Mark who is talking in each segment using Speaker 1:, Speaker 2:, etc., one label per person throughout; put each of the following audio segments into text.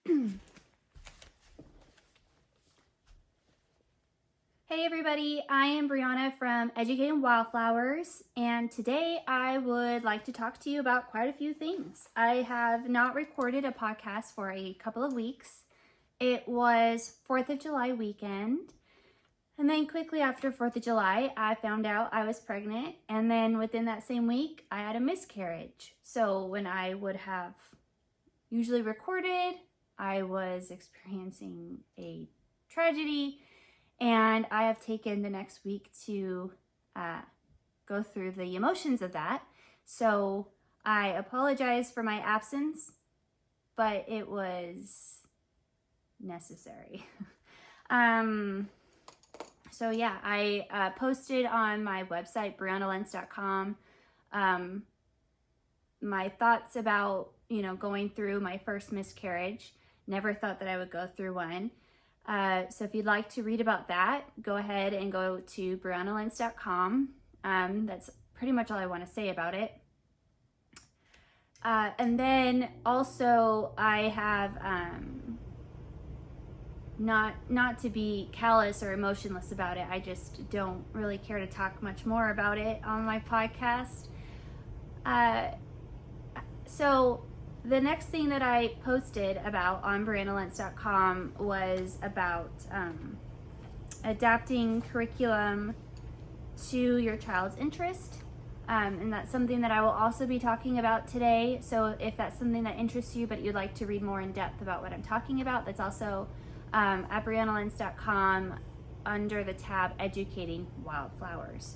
Speaker 1: Hey everybody, I am Brianna from Educating Wildflowers, and today I would like to talk to you about quite a few things. I have not recorded a podcast for a couple of weeks. It was 4th of July weekend, and then quickly after 4th of July, I found out I was pregnant, and then within that same week, I had a miscarriage. So when I would have usually recorded, I was experiencing a tragedy, and I have taken the next week to go through the emotions of that. So I apologize for my absence, but it was necessary. So yeah, I posted on my website, briannalentz.com, my thoughts about, going through my first miscarriage. Never thought that I would go through one. So if you'd like to read about that, go ahead and go to briannalentz.com. That's pretty much all I want to say about it. And then also I have, not to be callous or emotionless about it, I just don't really care to talk much more about it on my podcast. So the next thing that I posted about on briannalentz.com was about adapting curriculum to your child's interest. And that's something that I will also be talking about today. So if that's something that interests you, but you'd like to read more in depth about what I'm talking about, that's also at briannalentz.com under the tab Educating Wildflowers.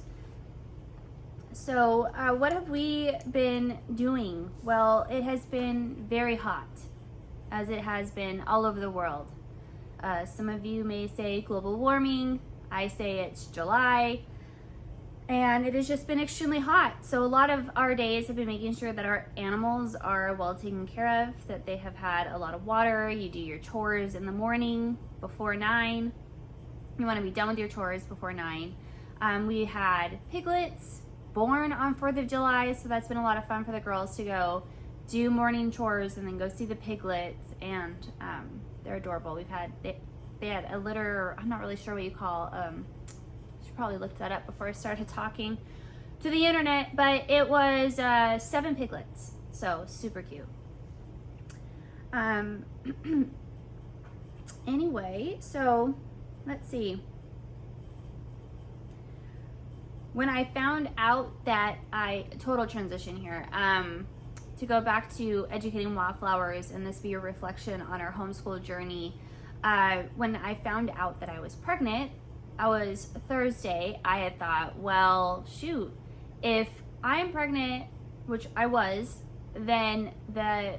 Speaker 1: So what have we been doing? Well, it has been very hot, as it has been all over the world. Some of you may say global warming. I say it's July. And it has just been extremely hot. So a lot of our days have been making sure that our animals are well taken care of, that they have had a lot of water. You do your chores in the morning before 9. You want to be done with your chores before 9. We had piglets born on 4th of July, so that's been a lot of fun for the girls to go do morning chores and then go see the piglets, and they're adorable. They had a litter, I'm not really sure what you call, should probably look that up before I started talking to the internet, but it was 7 piglets, so super cute. Anyway, so let's see. When I found out that total transition here, to go back to Educating Wildflowers and this be a reflection on our homeschool journey, when I found out that I was pregnant, Thursday, I had thought, well, shoot, if I'm pregnant, which I was, then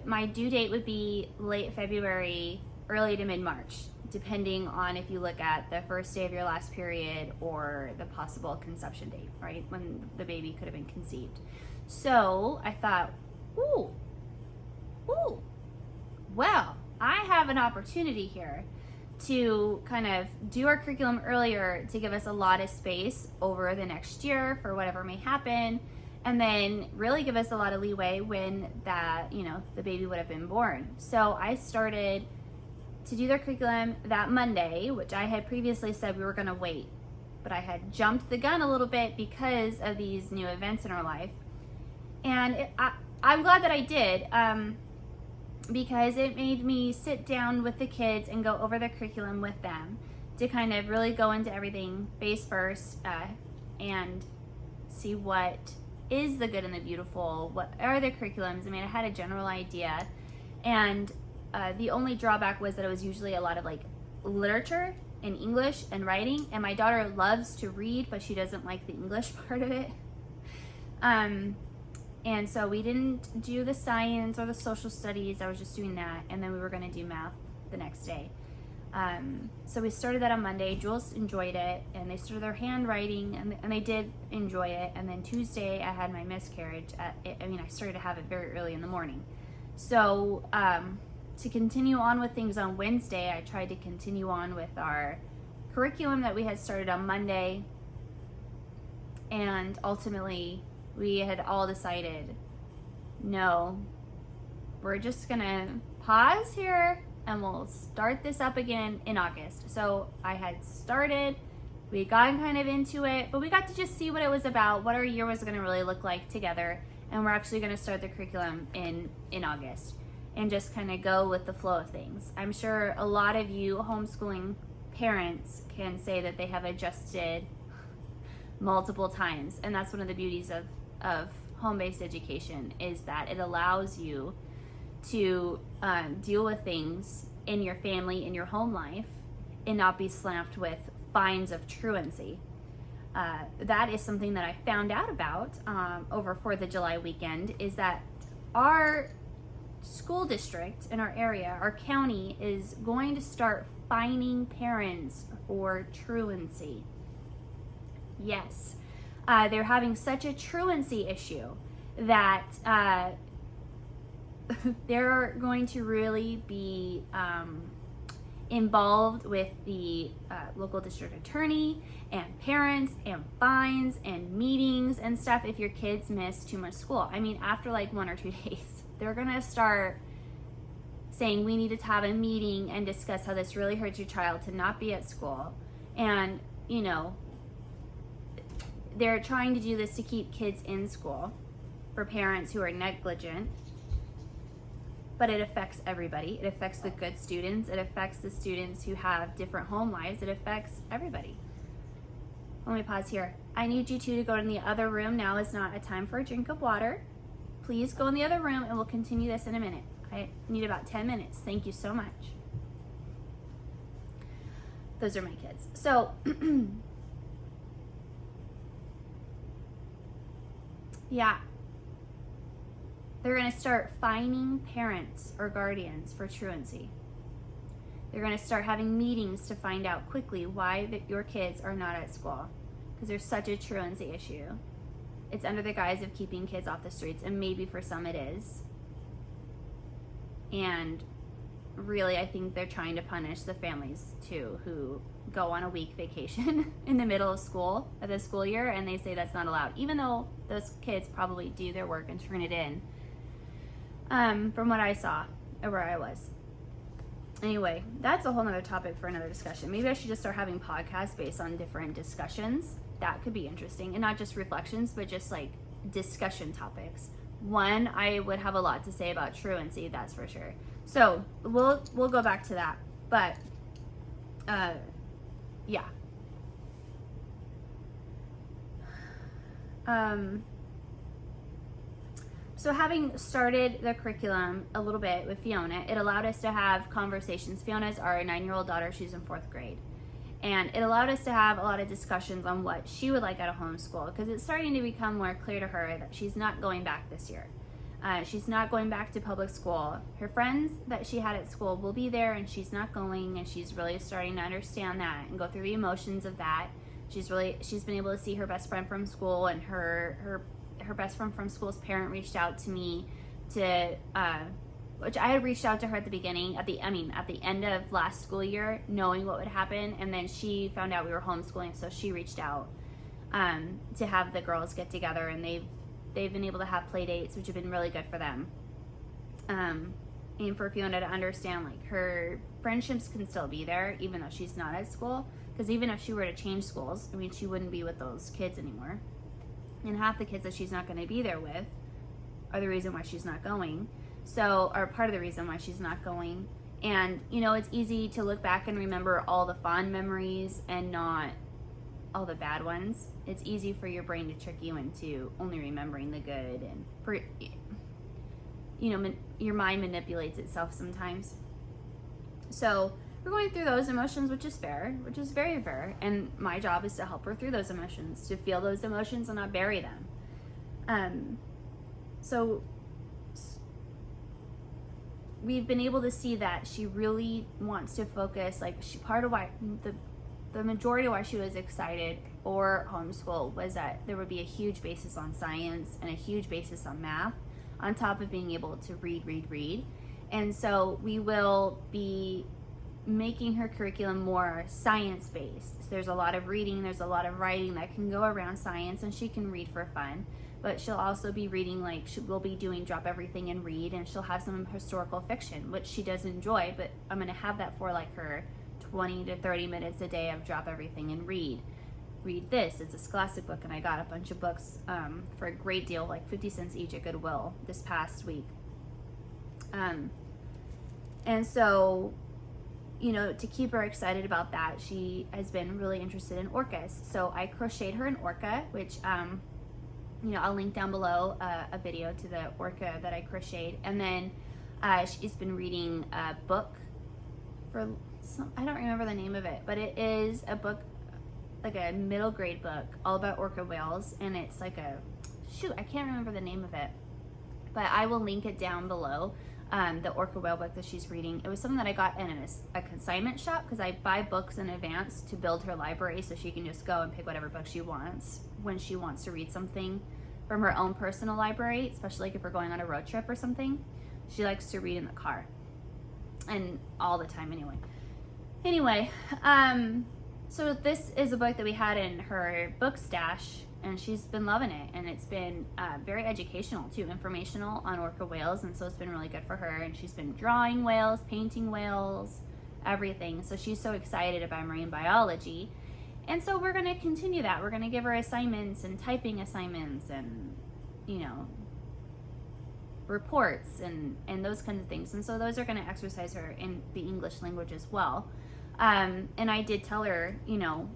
Speaker 1: my due date would be late February, early to mid-March, depending on if you look at the first day of your last period or the possible conception date, right? When the baby could have been conceived. So I thought, well, I have an opportunity here to kind of do our curriculum earlier to give us a lot of space over the next year for whatever may happen, and then really give us a lot of leeway when the baby would have been born. So I started to do their curriculum that Monday, which I had previously said we were going to wait, but I had jumped the gun a little bit because of these new events in our life. And I'm glad that I did, because it made me sit down with the kids and go over the curriculum with them to kind of really go into everything face first, and see what is the good and the beautiful, what are the curriculums. I mean, I had a general idea, and the only drawback was that it was usually a lot of literature and English and writing, and my daughter loves to read, but she doesn't like the English part of it. And so we didn't do the science or the social studies. I was just doing that, and then we were going to do math the next day. So we started that on Monday. Jules enjoyed it, and they started their handwriting, and they did enjoy it. And then Tuesday, I had my miscarriage. I started to have it very early in the morning. So to continue on with things on Wednesday, I tried to continue on with our curriculum that we had started on Monday, and ultimately we had all decided, no, we're just gonna pause here and we'll start this up again in August. So I had started, we had gotten kind of into it, but we got to just see what it was about, what our year was going to really look like together. And we're actually going to start the curriculum in August and just kind of go with the flow of things. I'm sure a lot of you homeschooling parents can say that they have adjusted multiple times, and that's one of the beauties of home-based education, is that it allows you to deal with things in your family, in your home life, and not be slapped with fines of truancy. That is something that I found out about over 4th of July weekend, is that our school district in our area, our county, is going to start fining parents for truancy. Yes, they're having such a truancy issue that they're going to really be involved with the local district attorney and parents and fines and meetings and stuff if your kids miss too much school. I mean, after like 1 or 2 days, they're gonna start saying we need to have a meeting and discuss how this really hurts your child to not be at school. And, you know, they're trying to do this to keep kids in school for parents who are negligent. But it affects everybody. It affects the good students. It affects the students who have different home lives. It affects everybody. Let me pause here. I need you two to go in the other room. Now is not a time for a drink of water. Please go in the other room and we'll continue this in a minute. I need about 10 minutes. Thank you so much. Those are my kids. So, yeah. They're going to start fining parents or guardians for truancy. They're going to start having meetings to find out quickly why your kids are not at school, because there's such a truancy issue. It's under the guise of keeping kids off the streets, and maybe for some it is. And really, I think they're trying to punish the families too, who go on a week vacation in the middle of school, of the school year, and they say that's not allowed, even though those kids probably do their work and turn it in. From what I saw or where I was. Anyway, that's a whole nother topic for another discussion. Maybe I should just start having podcasts based on different discussions. That could be interesting, and not just reflections, but just like discussion topics. One, I would have a lot to say about truancy, that's for sure. So we'll go back to that. But yeah. So having started the curriculum a little bit with Fiona, it allowed us to have conversations. Fiona's our 9-year-old daughter. She's in 4th grade. And it allowed us to have a lot of discussions on what she would like out of homeschool, because it's starting to become more clear to her that she's not going back this year. She's not going back to public school. Her friends that she had at school will be there, and she's not going, and she's really starting to understand that and go through the emotions of that. She's been able to see her best friend from school, and her best friend from school's parent reached out to me to, which I had reached out to her at the beginning, at the end of last school year, knowing what would happen, and then she found out we were homeschooling, so she reached out to have the girls get together, and they've been able to have play dates, which have been really good for them. And for Fiona to understand, like, her friendships can still be there even though she's not at school, because even if she were to change schools, I mean, she wouldn't be with those kids anymore. And half the kids that she's not going to be there with are the reason why she's not going. So, or part of the reason why she's not going. And, you know, it's easy to look back and remember all the fond memories and not all the bad ones. It's easy for your brain to trick you into only remembering the good. And, you know, your mind manipulates itself sometimes. So, we're going through those emotions, which is fair, which is very fair. And my job is to help her through those emotions, to feel those emotions and not bury them. So we've been able to see that she really wants to focus, like, part of why, the majority of why she was excited for homeschool was that there would be a huge basis on science and a huge basis on math, on top of being able to read. And so we will be making her curriculum more science-based. So there's a lot of reading, there's a lot of writing that can go around science, and she can read for fun. but she'll also be reading, like, she will be doing drop everything and read, and she'll have some historical fiction, which she does enjoy, but I'm going to have that for like her 20 to 30 minutes a day of drop everything and read this. It's a scholastic book, and I got a bunch of books for a great deal, like 50 cents each at Goodwill this past week. And so, you know, to keep her excited about that, she has been really interested in orcas. So I crocheted her an orca, which, you know, I'll link down below a video to the orca that I crocheted. And then she's been reading a book for I don't remember the name of it, but it is a book, like a middle grade book, all about orca whales. And it's like I can't remember the name of it, but I will link it down below. The orca whale book that she's reading. It was something that I got in a consignment shop, because I buy books in advance to build her library so she can just go and pick whatever book she wants when she wants to read something from her own personal library, especially like if we're going on a road trip or something. She likes to read in the car, and all the time anyway. So this is a book that we had in her book stash, and she's been loving it, and it's been very educational too, informational on orca whales, and so it's been really good for her. And she's been drawing whales, painting whales, everything. So she's so excited about marine biology, and so we're going to continue that. We're going to give her assignments and typing assignments, and, you know, reports and those kinds of things. And so those are going to exercise her in the English language as well. And I did tell her, you know,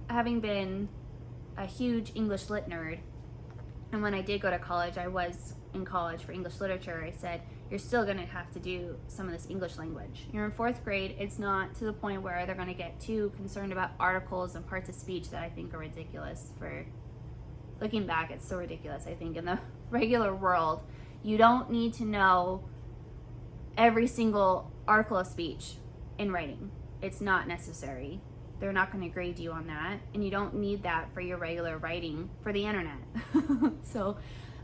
Speaker 1: having been a huge English lit nerd, and when I did go to college, I was in college for English literature, I said, you're still going to have to do some of this English language. You're in 4th grade. It's not to the point where they're going to get too concerned about articles and parts of speech that I think are ridiculous. For looking back, it's so ridiculous. I think in the regular world, you don't need to know every single article of speech in writing. It's not necessary. They're not going to grade you on that, and you don't need that for your regular writing for the internet. So,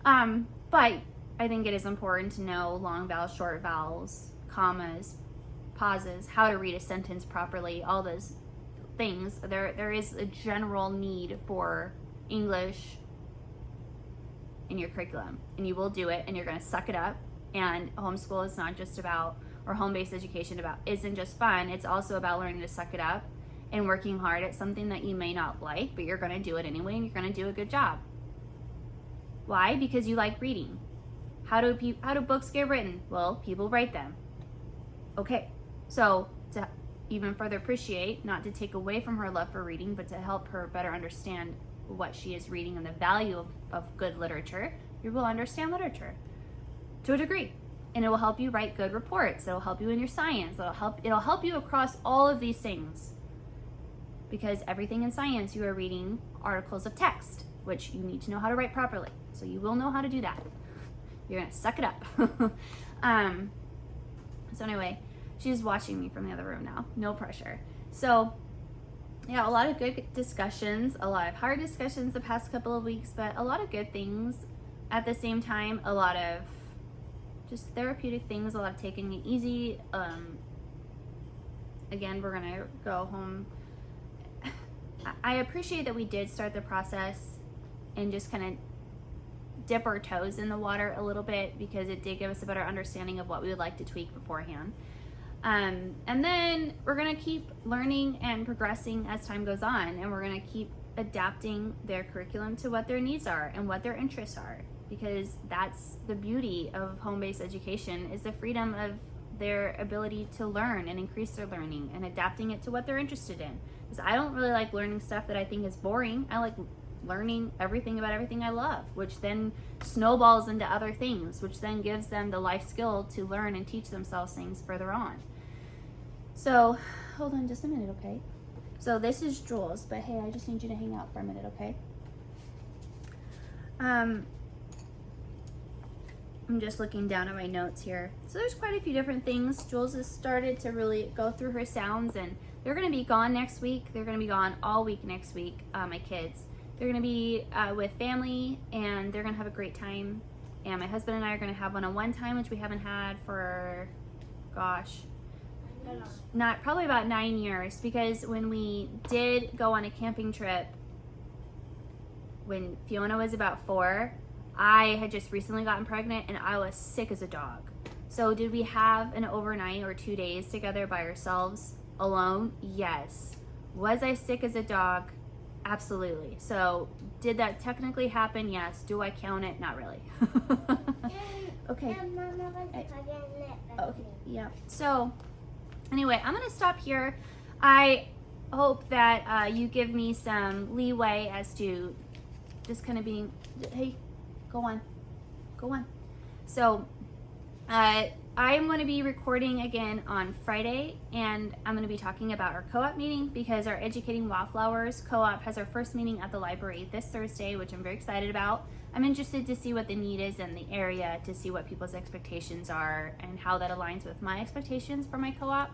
Speaker 1: but I think it is important to know long vowels, short vowels, commas, pauses, how to read a sentence properly, all those things. There is a general need for English in your curriculum, and you will do it, and you're going to suck it up. And homeschool is not just about, or home-based education isn't just fun. It's also about learning to suck it up and working hard at something that you may not like, but you're going to do it anyway, and you're going to do a good job. Why? Because you like reading. How do books get written? Well, people write them. Okay, so to even further appreciate, not to take away from her love for reading, but to help her better understand what she is reading and the value of good literature, you will understand literature to a degree. And it will help you write good reports. It'll help you in your science. It'll help you across all of these things. Because everything in science, you are reading articles of text, which you need to know how to write properly. So you will know how to do that. You're going to suck it up. So anyway, she's watching me from the other room now. No pressure. So yeah, a lot of good discussions, a lot of hard discussions the past couple of weeks, but a lot of good things. At the same time, a lot of just therapeutic things, a lot of taking it easy. Again, we're going to go home. I appreciate that we did start the process and just kind of dip our toes in the water a little bit, because it did give us a better understanding of what we would like to tweak beforehand. And then we're going to keep learning and progressing as time goes on, and we're going to keep adapting their curriculum to what their needs are and what their interests are, because that's the beauty of home-based education, is the freedom of their ability to learn and increase their learning and adapting it to what they're interested in. Because I don't really like learning stuff that I think is boring. I like learning everything about everything I love, which then snowballs into other things, which then gives them the life skill to learn and teach themselves things further on. So, hold on just a minute, okay? So this is Jules, but hey, I just need you to hang out for a minute, okay? I'm just looking down at my notes here. So there's quite a few different things. Jules has started to really go through her sounds, and they're going to be gone next week. They're going to be gone all week next week, my kids. They're going to be with family, and they're going to have a great time. And my husband and I are going to have one-on-one time, which we haven't had for, gosh, not probably about 9 years. Because when we did go on a camping trip when Fiona was about 4, I had just recently gotten pregnant and I was sick as a dog. So did we have an overnight or 2 days together by ourselves alone? Yes. Was I sick as a dog? Absolutely. So did that technically happen? Yes. Do I count it? Not really. Okay. Okay. Yeah. So anyway, I'm going to stop here. I hope that you give me some leeway as to just kind of being, hey, go on. So I'm going to be recording again on Friday, and I'm going to be talking about our co-op meeting because our Educating Wildflowers co-op has our first meeting at the library this Thursday, which I'm very excited about. I'm interested to see what the need is in the area, to see what people's expectations are and how that aligns with my expectations for my co-op.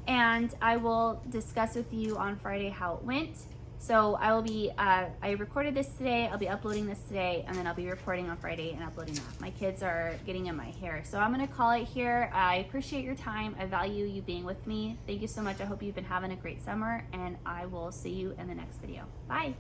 Speaker 1: And I will discuss with you on Friday how it went. So I will be, I recorded this today, I'll be uploading this today, and then I'll be reporting on Friday and uploading that. My kids are getting in my hair. So I'm gonna call it here. I appreciate your time. I value you being with me. Thank you so much. I hope you've been having a great summer, and I will see you in the next video. Bye.